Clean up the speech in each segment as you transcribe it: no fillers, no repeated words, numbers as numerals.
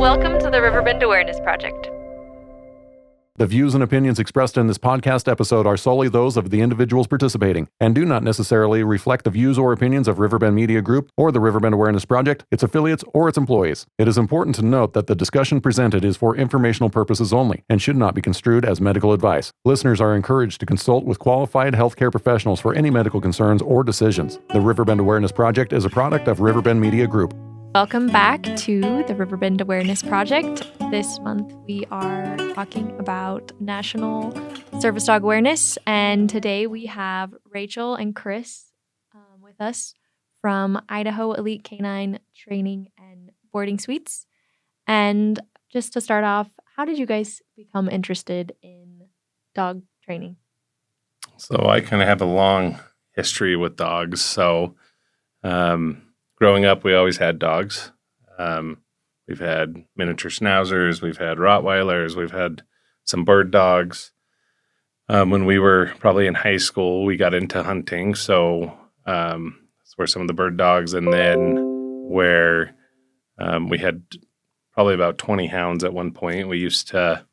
Welcome to the Riverbend Awareness Project. The views and opinions expressed in this podcast episode are solely those of the individuals participating and do not necessarily reflect the views or opinions of Riverbend Media Group or the Riverbend Awareness Project, its affiliates, or its employees. It is important to note that the discussion presented is for informational purposes only and should not be construed as medical advice. Listeners are encouraged to consult with qualified healthcare professionals for any medical concerns or decisions. The Riverbend Awareness Project is a product of Riverbend Media Group. Welcome back to the Riverbend Awareness Project. This month we are talking about National Service Dog Awareness, and today we have Rachel and Chris with us from Idaho Elite Canine Training and Boarding Suites. And just to start off, how did you guys become interested in dog training? So I kind of have a long history with dogs. So growing up, we always had dogs. We've had miniature schnauzers, we've had Rottweilers, we've had some bird dogs. When we were probably in high school, we got into hunting. So that's where some of the bird dogs, and then where we had probably about 20 hounds at one point. We used to,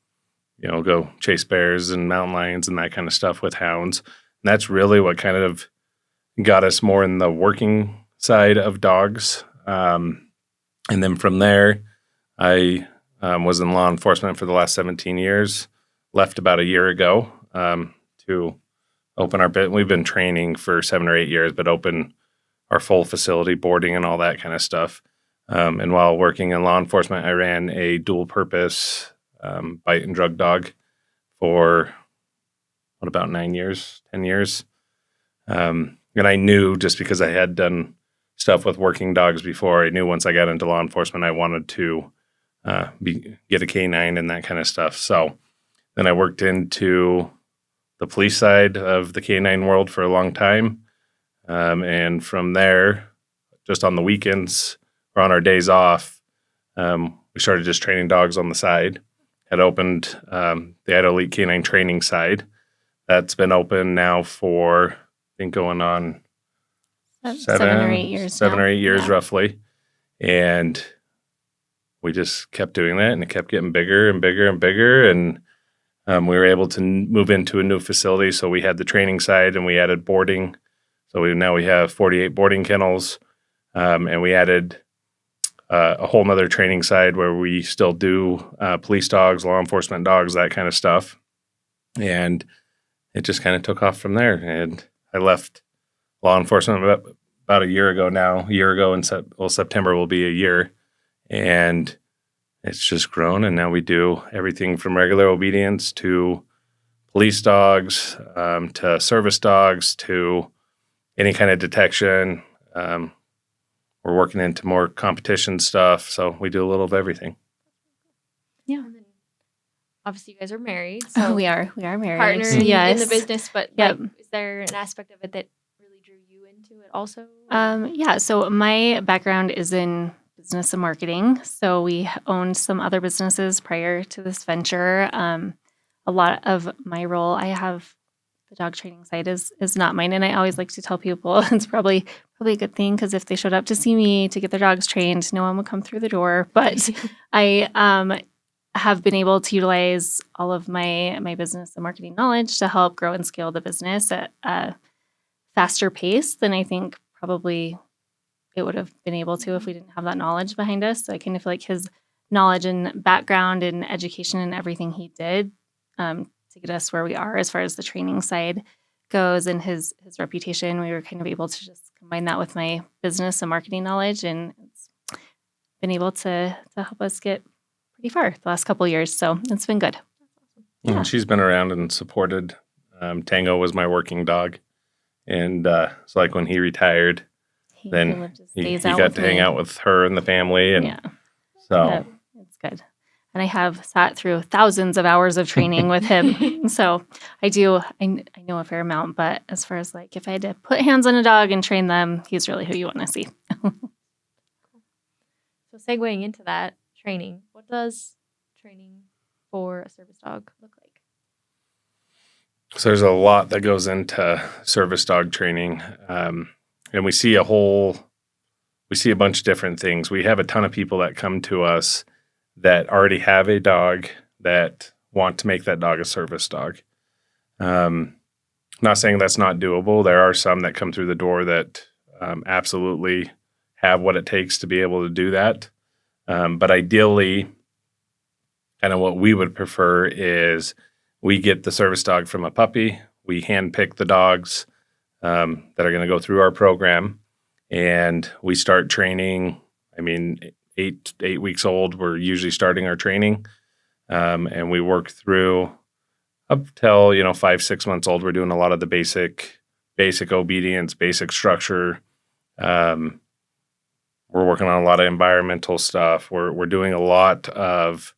go chase bears and mountain lions and that kind of stuff with hounds. And that's really what kind of got us more in the working side of dogs. And then from there, I was in law enforcement for the last 17 years, left about a year ago to open our bit. We've been training for 7 or 8 years, but open our full facility, boarding and all that kind of stuff. And while working in law enforcement, I ran a dual purpose bite and drug dog for about 10 years. And I knew, just because I had done stuff with working dogs before, I knew once I got into law enforcement, I wanted to get a canine and that kind of stuff. So then I worked into the police side of the canine world for a long time. And from there, just on the weekends or on our days off, we started just training dogs on the side. Had opened the Idaho Elite Canine Training side. That's been open now for, I think, going on 7 or 8 years. 7 or 8 years, roughly. And we just kept doing that, and it kept getting bigger and bigger and bigger. And we were able to move into a new facility. So we had the training side, and we added boarding. So now we have 48 boarding kennels. And we added a whole nother training side where we still do police dogs, law enforcement dogs, that kind of stuff. And it just kind of took off from there. And I left law enforcement about a year ago now. A year ago in September will be a year. And it's just grown. And now we do everything from regular obedience to police dogs, to service dogs, to any kind of detection. We're working into more competition stuff. So we do a little of everything. Yeah. And then obviously you guys are married. So we are married. Partners in the business. But yep. Is there an aspect of it that really drew you into it also? So my background is in business and marketing. So we owned some other businesses prior to this venture. A lot of my role, I have the dog training side is not mine. And I always like to tell people it's probably a good thing, because if they showed up to see me to get their dogs trained, no one would come through the door. But I have been able to utilize all of my business and marketing knowledge to help grow and scale the business at a faster pace than I think probably it would have been able to if we didn't have that knowledge behind us. So I kind of feel like his knowledge and background and education and everything he did to get us where we are as far as the training side goes, and his reputation, we were kind of able to just combine that with my business and marketing knowledge, and it's been able to help us get pretty far the last couple of years. So it's been good. Yeah. And she's been around and supported. Tango was my working dog. And so like when he retired, then he got to hang out with her and the family. And so it's good. And I have sat through thousands of hours of training with him. So I know a fair amount, but as far as like if I had to put hands on a dog and train them, he's really who you want to see. So segueing into that training, what does training for a service dog look like? So there's a lot that goes into service dog training. And we see a bunch of different things. We have a ton of people that come to us that already have a dog that want to make that dog a service dog. Not saying that's not doable. There are some that come through the door that absolutely have what it takes to be able to do that. But ideally, kind of what we would prefer is we get the service dog from a puppy. We handpick the dogs that are going to go through our program, and we start training. I mean, 8 weeks old, we're usually starting our training, and we work through up till 5-6 months old. We're doing a lot of the basic obedience, basic structure. We're working on a lot of environmental stuff. We're doing a lot of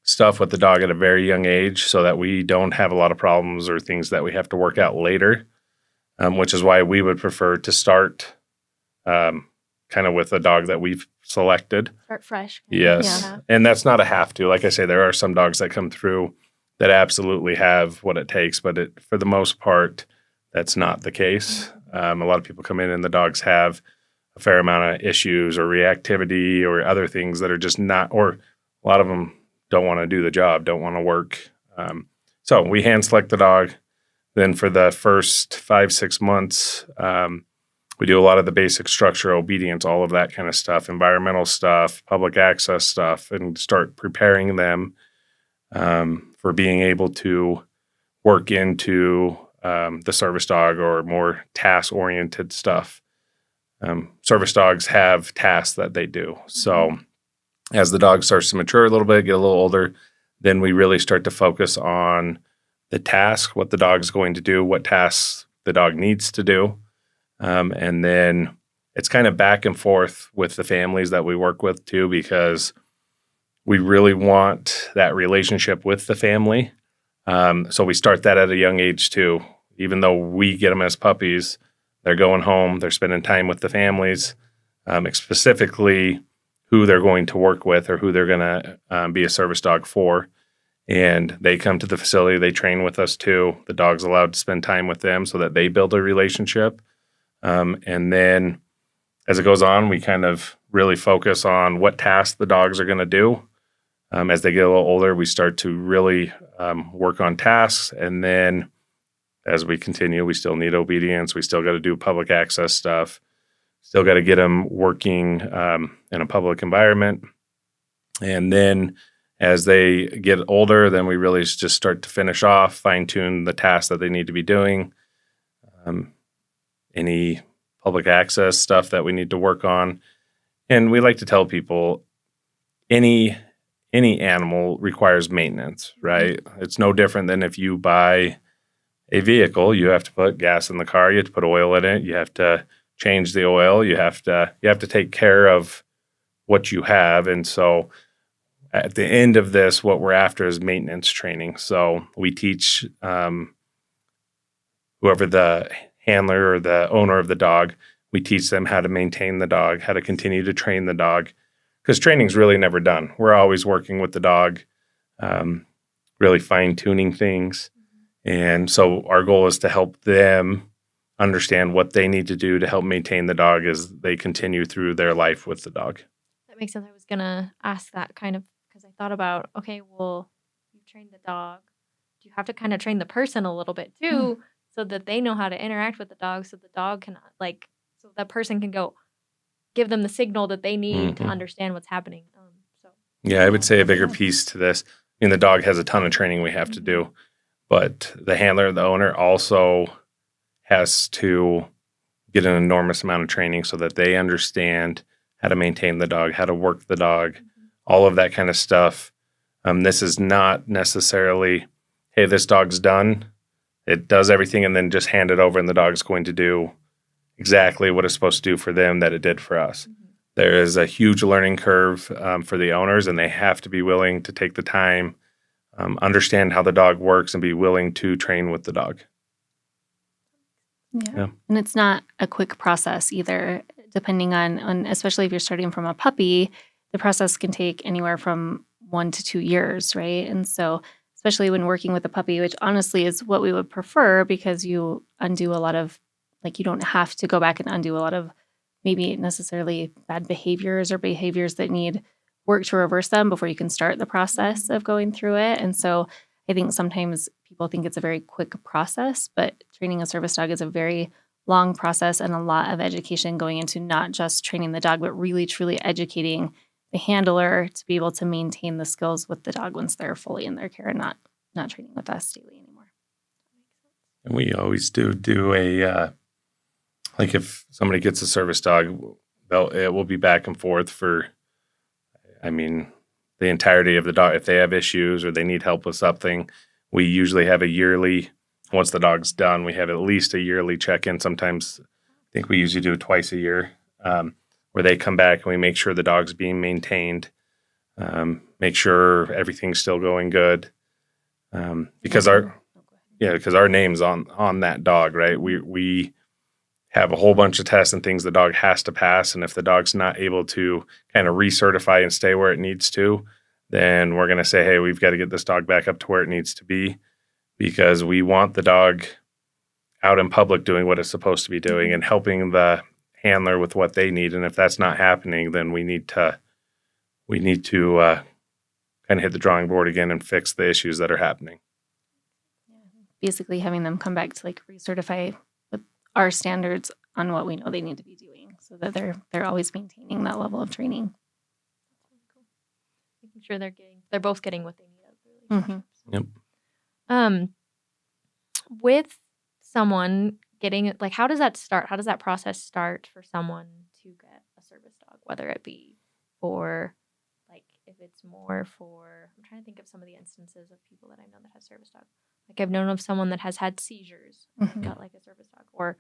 stuff with the dog at a very young age so that we don't have a lot of problems or things that we have to work out later, which is why we would prefer to start kind of with a dog that we've selected. Start fresh. Yes. Yeah. And that's not a have to. Like I say, there are some dogs that come through that absolutely have what it takes, but for the most part, that's not the case. A lot of people come in and the dogs have a fair amount of issues or reactivity or other things that are just not, or a lot of them don't want to do the job, don't want to work. So we hand select the dog. Then for the first 5-6 months, we do a lot of the basic structure, obedience, all of that kind of stuff, environmental stuff, public access stuff, and start preparing them for being able to work into the service dog or more task-oriented stuff. Service dogs have tasks that they do. So as the dog starts to mature a little bit, get a little older, then we really start to focus on the task, what the dog's going to do, what tasks the dog needs to do. And then it's kind of back and forth with the families that we work with too, because we really want that relationship with the family. So we start that at a young age too. Even though we get them as puppies, they're going home, they're spending time with the families, specifically who they're going to work with or who they're going to be a service dog for. And they come to the facility, they train with us too. The dog's allowed to spend time with them so that they build a relationship. And then as it goes on, we kind of really focus on what tasks the dogs are going to do. As they get a little older, we start to really work on tasks. And then as we continue, we still need obedience. We still got to do public access stuff. Still got to get them working in a public environment. And then as they get older, then we really just start to finish off, fine-tune the tasks that they need to be doing. Any public access stuff that we need to work on. And we like to tell people any animal requires maintenance, right? It's no different than if you buy a vehicle, you have to put gas in the car, you have to put oil in it, you have to change the oil, you have to take care of what you have. And so at the end of this, what we're after is maintenance training. So we teach whoever the handler or the owner of the dog, we teach them how to maintain the dog, how to continue to train the dog, because training's really never done. We're always working with the dog, really fine-tuning things. And so our goal is to help them understand what they need to do to help maintain the dog as they continue through their life with the dog. That makes sense. I was going to ask that kind of because I thought about, okay, well, you train the dog. Do you have to kind of train the person a little bit too so that they know how to interact with the dog so the dog can, so that person can go give them the signal that they need to understand what's happening. Yeah, I would say a bigger piece to this. I mean, the dog has a ton of training we have to do, but the handler, the owner also has to get an enormous amount of training so that they understand how to maintain the dog, how to work the dog, all of that kind of stuff. This is not necessarily, hey, this dog's done. It does everything and then just hand it over and the dog's going to do exactly what it's supposed to do for them that it did for us. There is a huge learning curve for the owners, and they have to be willing to take the time, understand how the dog works, and be willing to train with the dog. Yeah. And it's not a quick process either, depending on especially if you're starting from a puppy, the process can take anywhere from 1 to 2 years, right? And so especially when working with a puppy, which honestly is what we would prefer because you undo a lot of, you don't have to go back and undo a lot of maybe necessarily bad behaviors or behaviors that need work to reverse them before you can start the process of going through it. And so I think sometimes people think it's a very quick process, but training a service dog is a very long process and a lot of education going into not just training the dog, but really truly educating the handler to be able to maintain the skills with the dog once they're fully in their care and not training with us daily anymore. And we always do a like if somebody gets a service dog, it will be back and forth for, the entirety of the dog. If they have issues or they need help with something, we usually have a yearly. Once the dog's done, we have at least a yearly check-in. Sometimes I think we usually do it twice a year, where they come back and we make sure the dog's being maintained, make sure everything's still going good, because our name's on that dog, right? We have a whole bunch of tests and things the dog has to pass, and if the dog's not able to kind of recertify and stay where it needs to, then we're going to say, hey, we've got to get this dog back up to where it needs to be, because we want the dog out in public doing what it's supposed to be doing and helping the handler with what they need. And if that's not happening, then we need to kind of hit the drawing board again and fix the issues that are happening. Basically having them come back to like recertify with our standards on what we know they need to be doing so that they're always maintaining that level of training. Making sure they're both getting what they need out of the relationship. Yep. With someone getting, like, how does that start? How does that process start for someone to get a service dog, whether it be for, like, if it's more for, I'm trying to think of some of the instances of people that I know that have service dogs. Like, I've known of someone that has had seizures and got, like, a service dog, or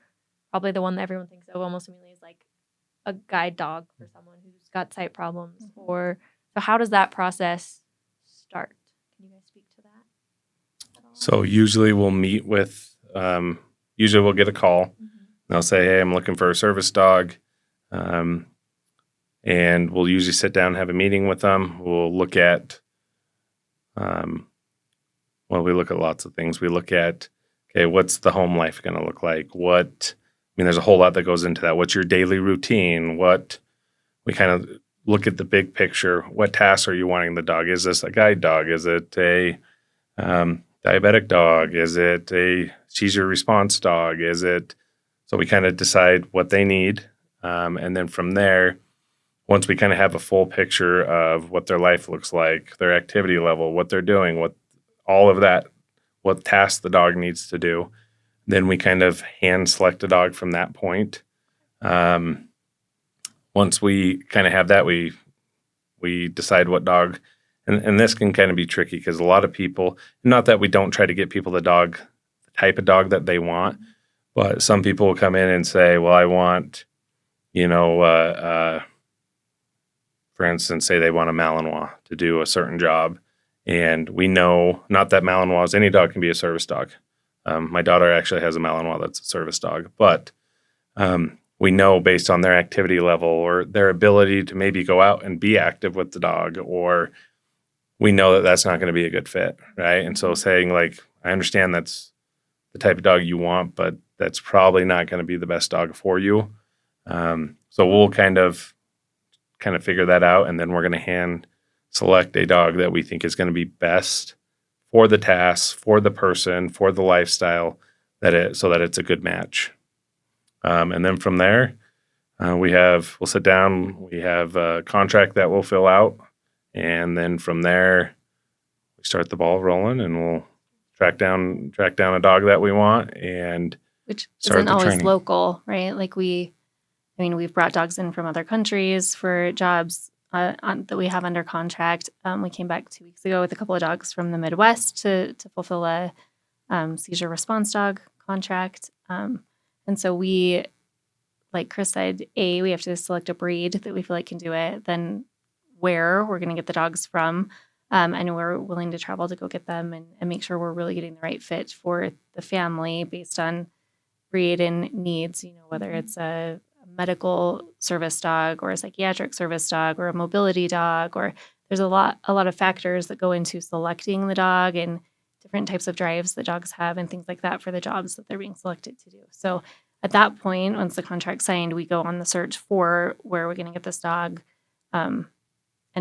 probably the one that everyone thinks of almost immediately is, like, a guide dog for someone who's got sight problems. So how does that process start? Can you guys speak to that at all? So usually we'll meet with, usually we'll get a call. They'll say, hey, I'm looking for a service dog. And we'll usually sit down and have a meeting with them. We'll look at, we look at lots of things. We look at, okay, what's the home life going to look like? There's a whole lot that goes into that. What's your daily routine? We kind of look at the big picture. What tasks are you wanting the dog? Is this a guide dog? Is it a diabetic dog? Is it a seizure response dog? So we kind of decide what they need. And then from there, once we kind of have a full picture of what their life looks like, their activity level, what they're doing, all of that, what tasks the dog needs to do, then we kind of hand select a dog from that point. Once we kind of have that, we decide what dog, and this can kind of be tricky because a lot of people, not that we don't try to get people the type of dog that they want, but some people will come in and say, well, I want, for instance, say they want a Malinois to do a certain job. And we know, not that Malinois, any dog can be a service dog. My daughter actually has a Malinois that's a service dog. But we know based on their activity level or their ability to maybe go out and be active with the dog, or we know that that's not going to be a good fit, right? And so saying, like, I understand that's the type of dog you want, but that's probably not going to be the best dog for you. So we'll kind of figure that out, and then we're going to hand select a dog that we think is going to be best for the task, for the person, for the lifestyle, so that it's a good match. And then from there, we'll sit down, we have a contract that we'll fill out, and then from there, we start the ball rolling, and we'll track down a dog that we want, and which start isn't the always training. local, right? Like we've brought dogs in from other countries for jobs that we have under contract. We came back 2 weeks ago with a couple of dogs from the Midwest to fulfill a seizure response dog contract. And so we, like Chris said, we have to select a breed that we feel like can do it, then where we're going to get the dogs from. And we're willing to travel to go get them and make sure we're really getting the right fit for the family based on breed and needs, whether it's a medical service dog or a psychiatric service dog or a mobility dog, or there's a lot of factors that go into selecting the dog and different types of drives that dogs have and things like that for the jobs that they're being selected to do. So at that point, once the contract's signed, we go on the search for where we're going to get this dog and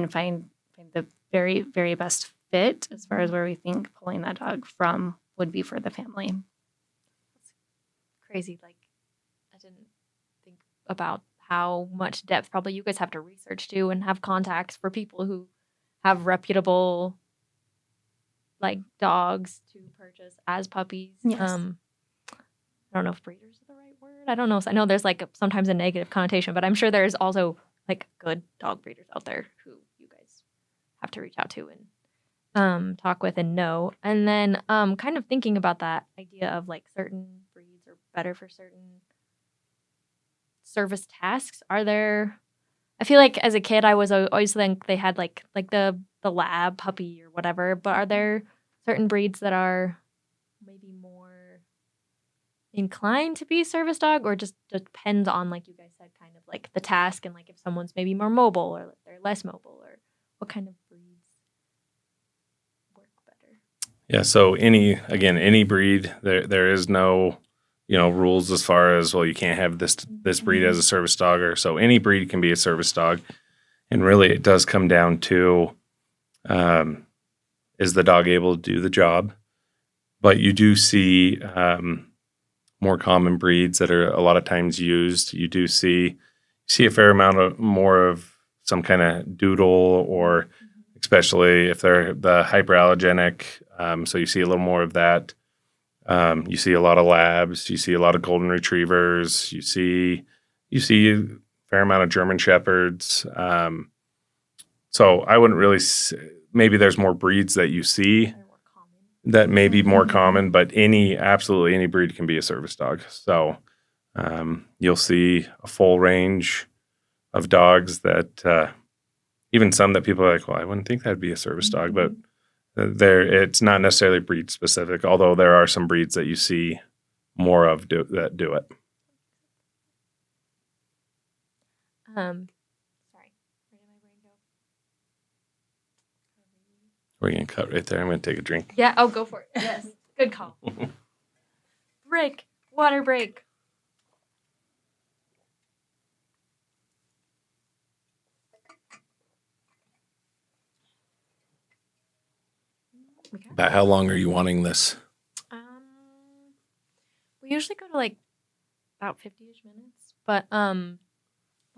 and find the very, very best fit as far as where we think pulling that dog from would be for the family. Crazy. Like, I didn't think about how much depth probably you guys have to research too and have contacts for people who have reputable like dogs to purchase as puppies. Yes. I don't know if breeders is the right word. I don't know. I know there's like sometimes a negative connotation, but I'm sure there's also like good dog breeders out there who you guys have to reach out to and talk with and know. And then kind of thinking about that idea of like certain breeds are better for certain service tasks. Are there? I feel like as a kid, I was always think they had like the lab puppy or whatever. But are there certain breeds that are maybe more inclined to be a service dog, or just depends on, like you guys said, kind of like the task and like if someone's maybe more mobile or they're less mobile, or what kind of breeds work better? Yeah. So any breed, there is no, rules as far as, well, you can't have this breed as a service dog, or so any breed can be a service dog. And really it does come down to, is the dog able to do the job? But you do see more common breeds that are a lot of times used. You do see a fair amount more of some kind of doodle, or especially if they're the hyperallergenic. So you see a little more of that. You see a lot of labs. You see a lot of golden retrievers. You see a fair amount of German shepherds. So I wouldn't really. Maybe there's more breeds that you see that may be more common, but absolutely any breed can be a service dog. So you'll see a full range of dogs that even some that people are like, well, I wouldn't think that'd be a service dog, but it's not necessarily breed specific, although there are some breeds that you see more of that do it. Sorry, where did my brain go? We're going to cut right there. I'm going to take a drink. Yeah. Oh, go for it. Yes. Good call. Break. Water break. About how long are you wanting this? We usually go to like about 50-ish minutes, but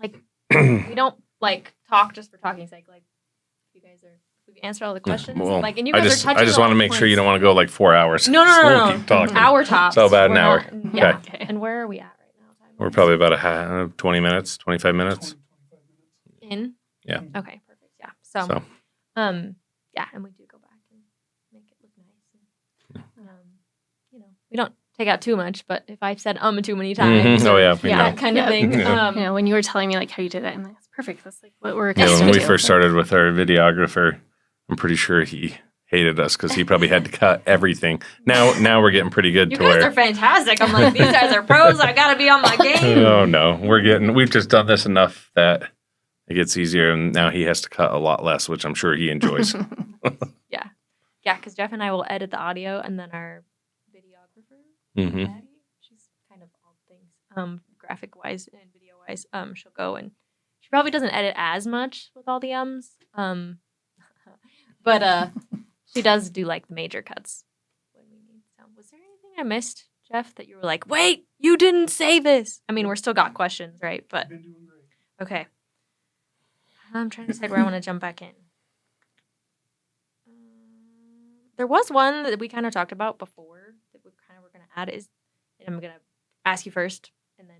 like we don't like talk just for talking's sake. Like you guys are. We answered all the questions. Well, like, and you guys are touching. I just want to make sure you don't want to go like 4 hours. No. We'll keep talking. Hour tops. So about an We're hour. not- yeah. Okay. And where are we at right now? We're probably about 20 minutes, 25 minutes. In. Yeah. Okay. Perfect. Yeah. So, yeah, and we do go back and make it look nice. And, we don't take out too much, but if I've said too many times, Oh yeah, that kind of thing. Yeah. When you were telling me like how you did it, I'm like, that's perfect. That's like what we're Yeah, accustomed when we to. first started with our videographer, I'm pretty sure he hated us because he probably had to cut everything. Now we're getting pretty good You to guys where. are fantastic. I'm like, these guys are pros. I gotta be on my game. Oh no, we've just done this enough that it gets easier, and now he has to cut a lot less, which I'm sure he enjoys. Yeah, because Jeff and I will edit the audio, and then our videographer, Mhm. Maddie, she's kind of all things, graphic wise and video wise. She'll go and she probably doesn't edit as much with all the but she does do like the major cuts when we need. So, was there anything I missed, Jeff, that you were like, wait, you didn't say this? I mean, we're still got questions, right? But Been doing great. okay, I'm trying to decide where I want to jump back in. There was one that we kind of talked about before that we kind of were going to add and I'm going to ask you first, and then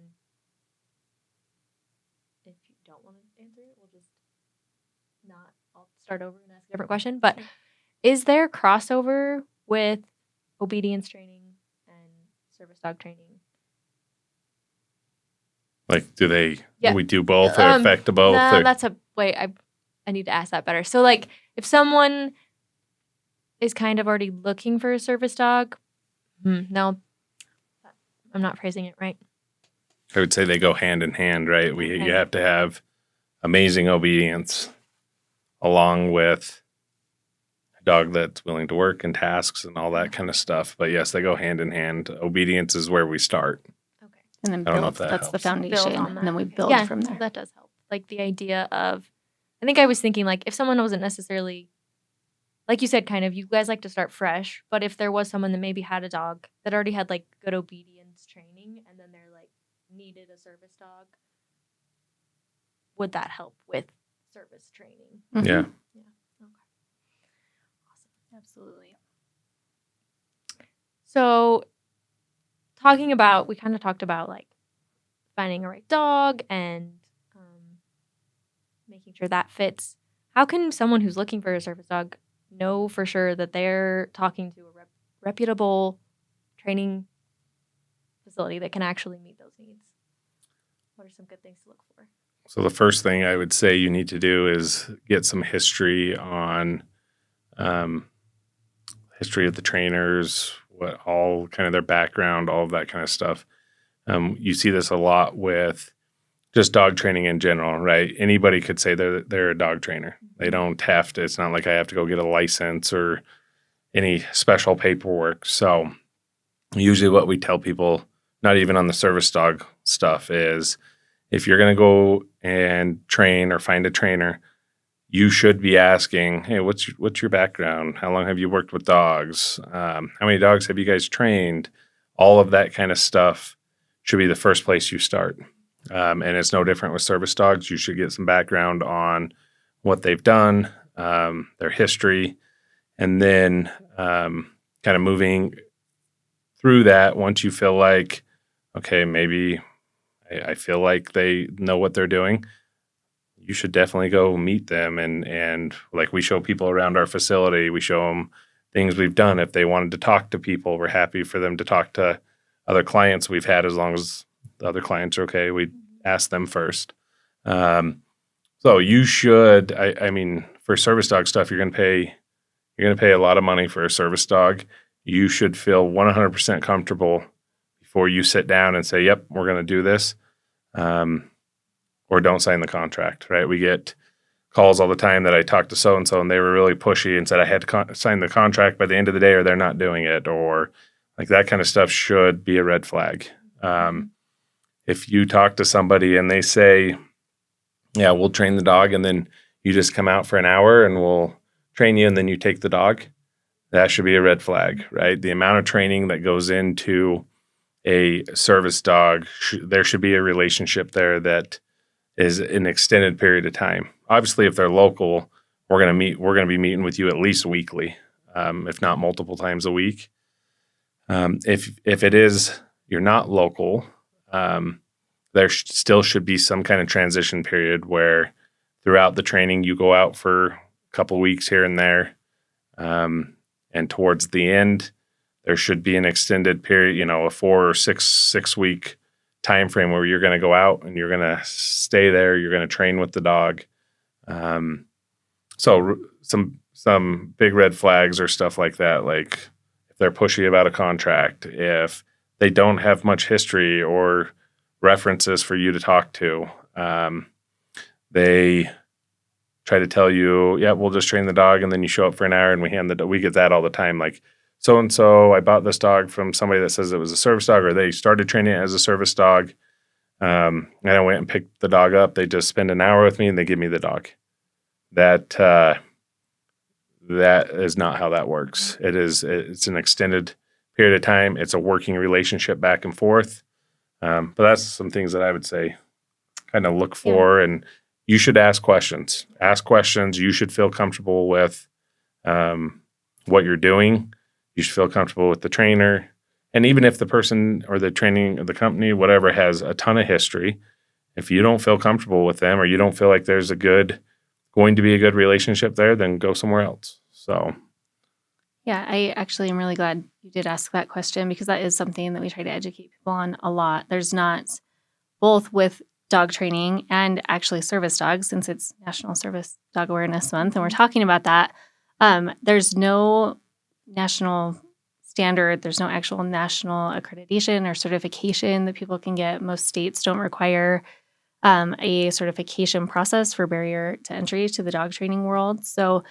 if you don't want to answer it, we'll just I'll start over and ask a different question. But is there crossover with obedience training and service dog training? Like, do we do both or Um, affect both? No, or? that's I need to ask that better. So, like, if someone is kind of already looking for a service dog, no, I'm not phrasing it right. I would say they go hand in hand, right? Okay. You have to have amazing obedience along with a dog that's willing to work and tasks and all that kind of stuff. But yes, they go hand in hand. Obedience is where we start. Okay. And then I don't know build. if that That's the helps. foundation. Build on And then we build yeah, from there. that does help. Like the idea of I think I was thinking, like, if someone wasn't necessarily, like you said, kind of, you guys like to start fresh, but if there was someone that maybe had a dog that already had, like, good obedience training and then they're, like, needed a service dog, would that help with service training? Mhm. Yeah. Yeah. Okay. Awesome. Absolutely. So, we kind of talked about, like, finding a right dog and making sure that fits. How can someone who's looking for a service dog know for sure that they're talking to a reputable training facility that can actually meet those needs? What are some good things to look for? So the first thing I would say you need to do is get some history on history of the trainers, what all kind of their background, all of that kind of stuff. You see this a lot with just dog training in general, right? Anybody could say they're a dog trainer. They don't have to. It's not like I have to go get a license or any special paperwork. So usually what we tell people, not even on the service dog stuff, is if you're going to go and train or find a trainer, you should be asking, hey, what's your background? How long have you worked with dogs? How many dogs have you guys trained? All of that kind of stuff should be the first place you start. And it's no different with service dogs. You should get some background on what they've done, their history, and then kind of moving through that. Once you feel like, okay, maybe I feel like they know what they're doing, you should definitely go meet them. And like we show people around our facility, we show them things we've done. If they wanted to talk to people, we're happy for them to talk to other clients we've had, as long as the other clients are okay. We ask them first. So you should, I mean, for service dog stuff, you're going to pay a lot of money for a service dog. You should feel 100% comfortable before you sit down and say, yep, we're going to do this. Or don't sign the contract, right? We get calls all the time that I talked to so-and-so and they were really pushy and said I had to sign the contract by the end of the day or they're not doing it, or like that kind of stuff should be a red flag. If you talk to somebody and they say, yeah, we'll train the dog, and then you just come out for an hour and we'll train you and then you take the dog, that should be a red flag, right? The amount of training that goes into a service dog, there should be a relationship there that is an extended period of time. Obviously, if they're local, we're going to be meeting with you at least weekly, if not multiple times a week. If it is you're not local, there still should be some kind of transition period where throughout the training you go out for a couple weeks here and there, and towards the end there should be an extended period, a 4 or 6 week time frame where you're going to go out and you're going to stay there. You're going to train with the dog. So some big red flags or stuff like that, like if they're pushy about a contract, if they don't have much history or references for you to talk to, they try to tell you, yeah, we'll just train the dog, and then you show up for an hour and we get that all the time. Like, so-and-so, I bought this dog from somebody that says it was a service dog, or they started training it as a service dog. And I went and picked the dog up. They just spend an hour with me and they give me the dog. That is not how that works. It's an extended period of time. It's a working relationship back and forth. But that's some things that I would say kind of look for. Yeah. And you should ask questions. You should feel comfortable with what you're doing. You should feel comfortable with the trainer. And even if the person or the training or the company, whatever, has a ton of history, if you don't feel comfortable with them or you don't feel like there's going to be a good relationship there, then go somewhere else. So, yeah, I actually am really glad you did ask that question, because that is something that we try to educate people on a lot. There's not, both with dog training and actually service dogs, since it's National Service Dog Awareness Month and we're talking about that, there's no national standard. There's no actual national accreditation or certification that people can get. Most states don't require a certification process for barrier to entry to the dog training world. So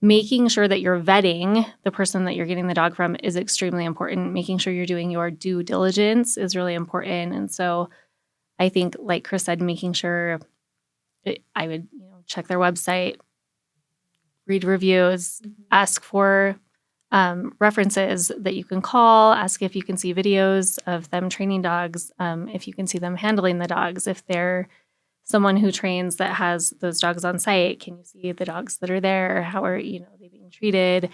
making sure that you're vetting the person that you're getting the dog from is extremely important. Making sure you're doing your due diligence is really important. And so I think, like Chris said, making sure I would check their website, read reviews, ask for references that you can call, ask if you can see videos of them training dogs, if you can see them handling the dogs. If they're someone who trains that has those dogs on site, can you see the dogs that are there? How are they being treated?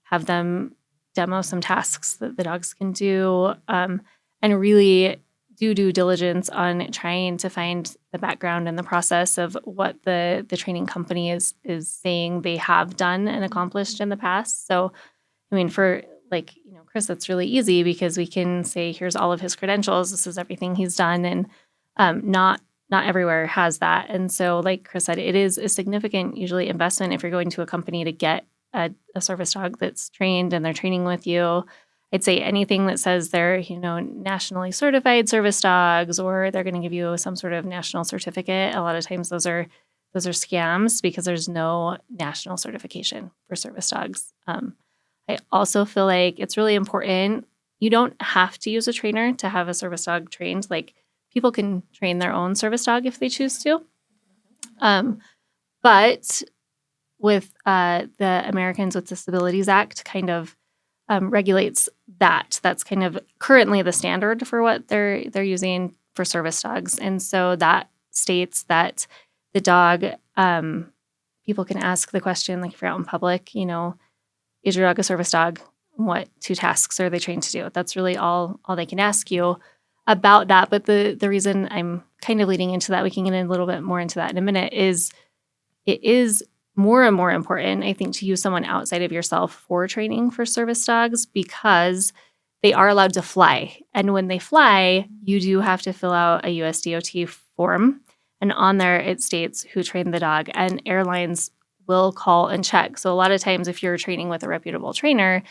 Have them demo some tasks that the dogs can do, and really do due diligence on trying to find the background and the process of what the training company is saying they have done and accomplished in the past. So, I mean, for Chris, that's really easy because we can say, here's all of his credentials. This is everything he's done. And not everywhere has that. And so, like Chris said, it is a significant, usually, investment if you're going to a company to get a service dog that's trained and they're training with you. I'd say anything that says they're, nationally certified service dogs, or they're going to give you some sort of national certificate. A lot of times those are scams because there's no national certification for service dogs. I also feel like it's really important. You don't have to use a trainer to have a service dog trained. Like, people can train their own service dog if they choose to. But with the Americans with Disabilities Act kind of regulates that. That's kind of currently the standard for what they're using for service dogs. And so that states that the dog, people can ask the question, like if you're out in public, is your dog a service dog? What 2 tasks are they trained to do? That's really all they can ask you about that. But the reason I'm kind of leading into that, we can get a little bit more into that in a minute, is it is more and more important, I think, to use someone outside of yourself for training for service dogs because they are allowed to fly. And when they fly, you do have to fill out a USDOT form. And on there, it states who trained the dog. And airlines will call and check. So a lot of times, if you're training with a reputable trainer,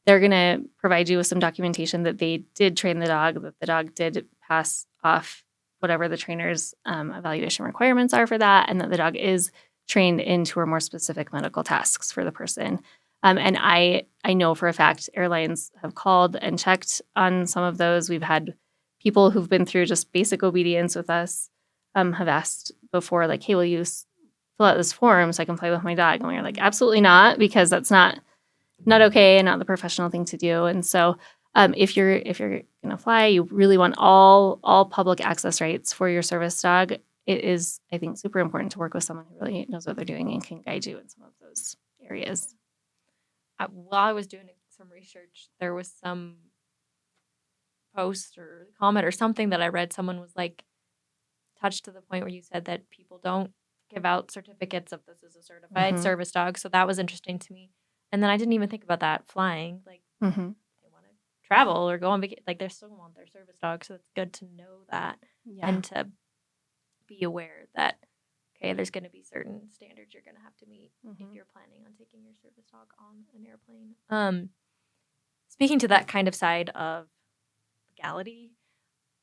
they're going to provide you with some documentation that they did train the dog, that the dog did pass off whatever the trainer's evaluation requirements are for that, and that the dog is trained in 2 or more specific medical tasks for the person. And I know for a fact airlines have called and checked on some of those. We've had people who've been through just basic obedience with us have asked before, like, hey, will you fill out this form so I can play with my dog? And we're like, absolutely not, because that's not okay and not the professional thing to do. And so if you're going to fly, you really want all public access rights for your service dog. It is, I think, super important to work with someone who really knows what they're doing and can guide you in some of those areas. While I was doing some research, there was some post or comment or something that I read. Someone was like, touched to the point where you said that people don't give out certificates of this is a certified service dog. So that was interesting to me. And then I didn't even think about that flying. Like, they want to travel or go on vacation. Like, they still want their service dog. So it's good to know that and to be aware that, okay, there's going to be certain standards you're going to have to meet if you're planning on taking your service dog on an airplane. Speaking to that kind of side of legality,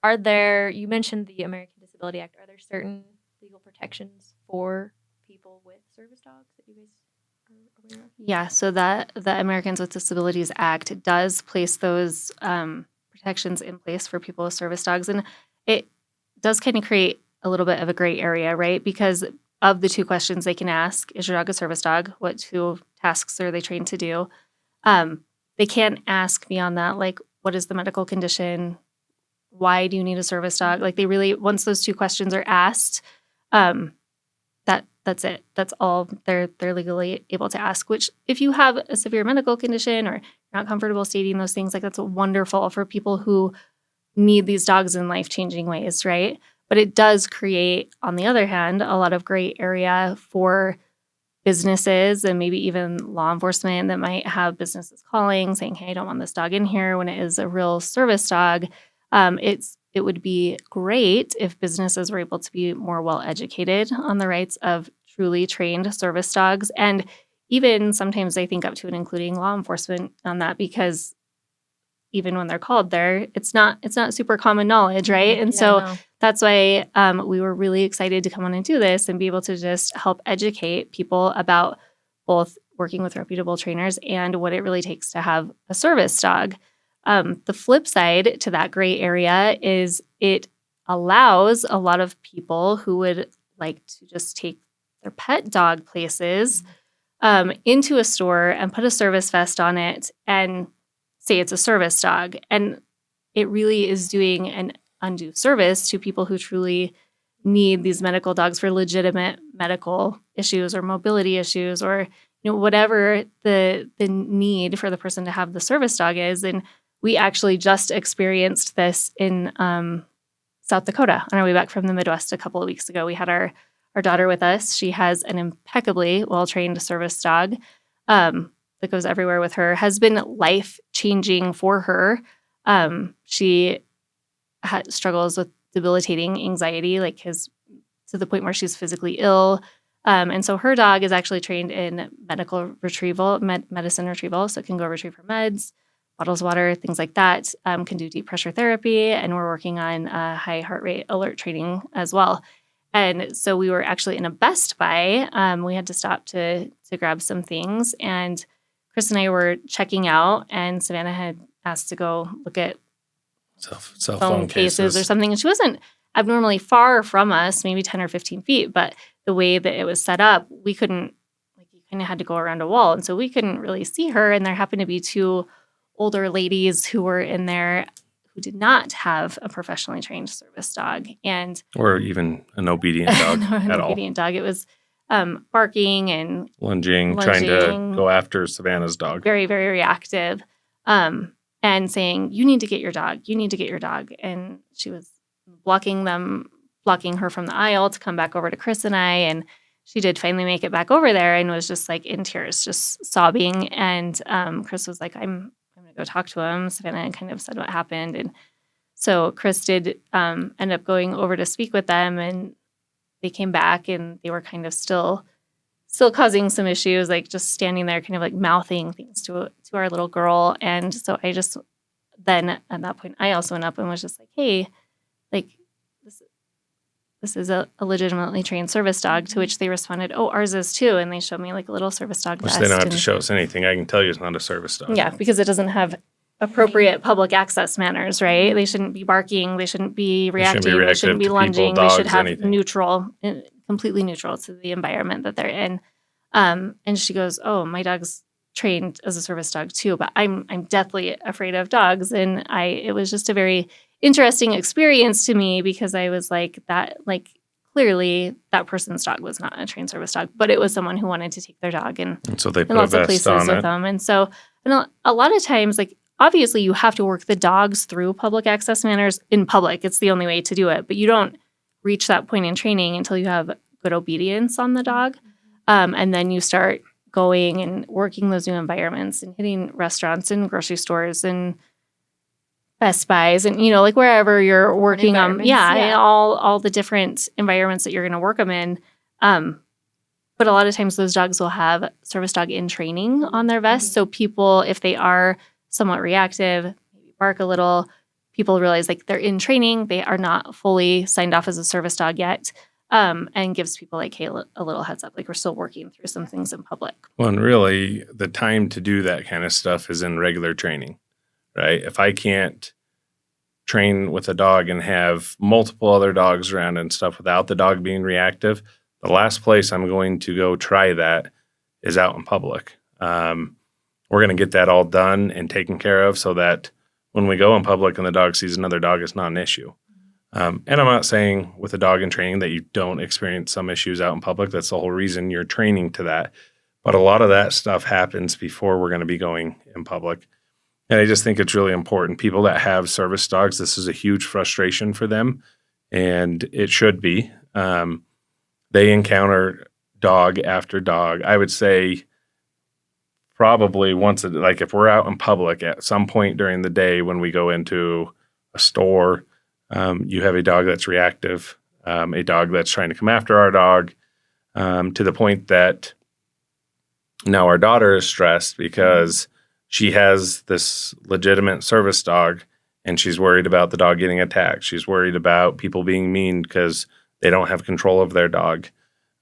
you mentioned the American Disability Act. Are there certain legal protections for people with service dogs that you guys are aware of? Yeah, so that the Americans with Disabilities Act does place those protections in place for people with service dogs. And it does kind of create a little bit of a gray area, right? Because of the 2 questions they can ask, is your dog a service dog? What 2 tasks are they trained to do? They can't ask beyond that, like, what is the medical condition? Why do you need a service dog? Like, they really, once those 2 questions are asked, that's it. That's all they're legally able to ask, which if you have a severe medical condition or you're not comfortable stating those things, like, that's wonderful for people who need these dogs in life-changing ways, right? But it does create, on the other hand, a lot of gray area for businesses and maybe even law enforcement that might have businesses calling saying, hey, I don't want this dog in here, when it is a real service dog. It would be great if businesses were able to be more well-educated on the rights of truly trained service dogs. And even sometimes I think up to and including law enforcement on that, because even when they're called there, it's not super common knowledge, right? And that's why we were really excited to come on and do this and be able to just help educate people about both working with reputable trainers and what it really takes to have a service dog. The flip side to that gray area is it allows a lot of people who would like to just take or pet dog places into a store and put a service vest on it and say it's a service dog. And it really is doing an undue service to people who truly need these medical dogs for legitimate medical issues or mobility issues or whatever the need for the person to have the service dog is. And we actually just experienced this in South Dakota on our way back from the Midwest a couple of weeks ago. We had our daughter with us. She has an impeccably well-trained service dog that goes everywhere with her, has been life-changing for her. She struggles with debilitating anxiety, to the point where she's physically ill. And so her dog is actually trained in medical retrieval, medicine retrieval, so it can go retrieve her meds, bottles of water, things like that, can do deep pressure therapy, and we're working on high heart rate alert training as well. And so we were actually in a Best Buy. We had to stop to grab some things, and Chris and I were checking out, and Savannah had asked to go look at cell phone cases or something, and she wasn't abnormally far from us, maybe 10 or 15 feet, but the way that it was set up, we couldn't, you kind of had to go around a wall, and so we couldn't really see her, and there happened to be two older ladies who were in there who did not have a professionally trained service dog, or even an obedient dog at all. Obedient dog. It was barking and lunging, trying to go after Savannah's dog. Very, very reactive, and saying, "You need to get your dog. You need to get your dog." And she was blocking her from the aisle to come back over to Chris and I. And she did finally make it back over there and was just in tears, just sobbing. And Chris was like, "I'm going to go talk to him." Savannah kind of said what happened. And so Chris did end up going over to speak with them, and they came back and they were kind of still causing some issues, just standing there kind of mouthing things to our little girl. And so I just then at that point, I also went up and was just like, "Hey, this is a legitimately trained service dog," to which they responded, "Oh, ours is too." And they showed me a little service dog Which vest. they don't have to show us anything. I can tell you it's not a service dog. Yeah, because it doesn't have appropriate public access manners, right? They shouldn't be barking. They shouldn't be reacting. They shouldn't be lunging. They should have completely neutral to the environment that they're in. And she goes, "Oh, my dog's trained as a service dog too, but I'm deathly afraid of dogs." And it was just a very interesting experience to me, because I was clearly that person's dog was not a trained service dog, but it was someone who wanted to take their dog and so they put lots a of vest places on with it. them. And so a lot of times, obviously you have to work the dogs through public access manners in public. It's the only way to do it, but you don't reach that point in training until you have good obedience on the dog. And then you start going and working those new environments and hitting restaurants and grocery stores and Best Buys and, wherever you're working on. Yeah. All the different environments that you're going to work them in. But a lot of times those dogs will have service dog in training on their vest. Mm-hmm. So people, if they are somewhat reactive, maybe bark a little, people realize they're in training. They are not fully signed off as a service dog yet. And gives people hey, a little heads up, we're still working through some things in public. Well, and really the time to do that kind of stuff is in regular training, right? If I can't train with a dog and have multiple other dogs around and stuff without the dog being reactive, the last place I'm going to go try that is out in public. We're going to get that all done and taken care of so that when we go in public and the dog sees another dog, it's not an issue. And I'm not saying with a dog in training that you don't experience some issues out in public. That's the whole reason you're training to that. But a lot of that stuff happens before we're going to be going in public. And I just think it's really important. People that have service dogs, this is a huge frustration for them, and it should be. They encounter dog after dog. I would say probably once, if we're out in public at some point during the day when we go into a store, you have a dog that's reactive, a dog that's trying to come after our dog, to the point that now our daughter is stressed because she has this legitimate service dog and she's worried about the dog getting attacked. She's worried about people being mean because they don't have control of their dog.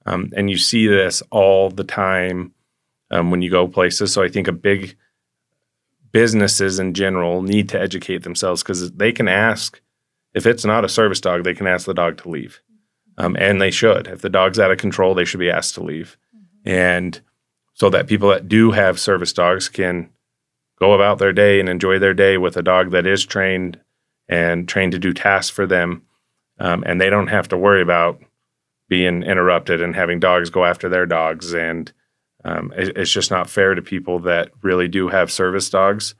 And you see this all the time when you go places. So I think big businesses in general need to educate themselves, because they can ask, if it's not a service dog, they can ask the dog to leave. And they should. If the dog's out of control, they should be asked to leave. And so that people that do have service dogs can go about their day and enjoy their day with a dog that is trained and trained to do tasks for them. And they don't have to worry about being interrupted and having dogs go after their dogs. And it's just not fair to people that really do have service dogs.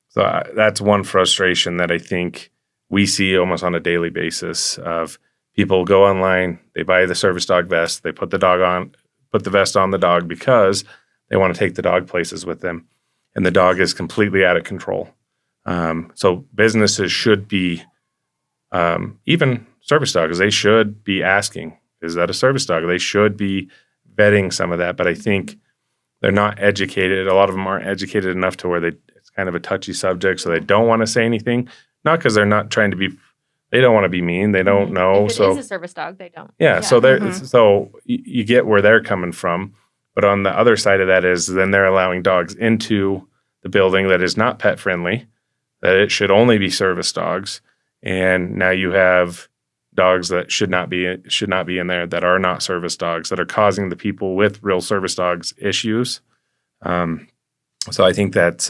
So that's one frustration that I think we see almost on a daily basis of people go online, they buy the service dog vest, they put the vest on the dog because they want to take the dog places with them. And the dog is completely out of control. So businesses should be, even service dogs, they should be asking, is that a service dog? They should be vetting some of that. But I think they're not educated. A lot of them aren't educated enough to where it's kind of a touchy subject, so they don't want to say anything. Not because they're not trying to be, they don't want to be mean. They don't know. If it is a service dog, they don't. Yeah. So so you get where they're coming from. But on the other side of that is then they're allowing dogs into the building that is not pet friendly, that it should only be service dogs. And now you have dogs that should not be in there, that are not service dogs, that are causing the people with real service dogs issues. So I think that's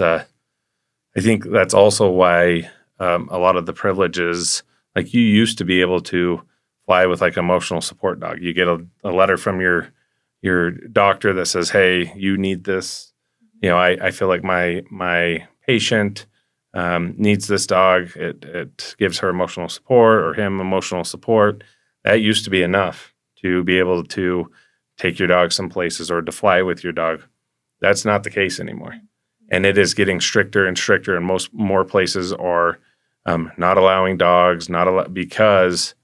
also why a lot of the privileges, like you used to be able to fly with like emotional support dog. You get a letter from your doctor that says, hey, you need this. I feel like my patient needs this dog. It gives her emotional support or him emotional support. That used to be enough to be able to take your dog some places or to fly with your dog. That's not the case anymore. And it is getting stricter and stricter, and more places are not allowing dogs, because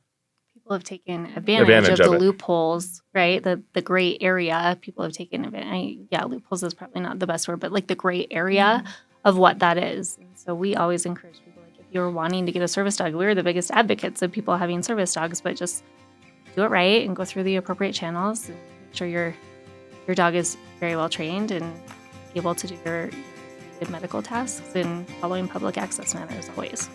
people have taken advantage of the loopholes, right? The gray area. People have taken advantage. Loopholes is probably not the best word, but like the gray area of what that is. And so we always encourage people, like if you're wanting to get a service dog, we're the biggest advocates of people having service dogs, but just do it right and go through the appropriate channels and make sure your dog is very well trained and able to do your medical tasks and following public access manners always.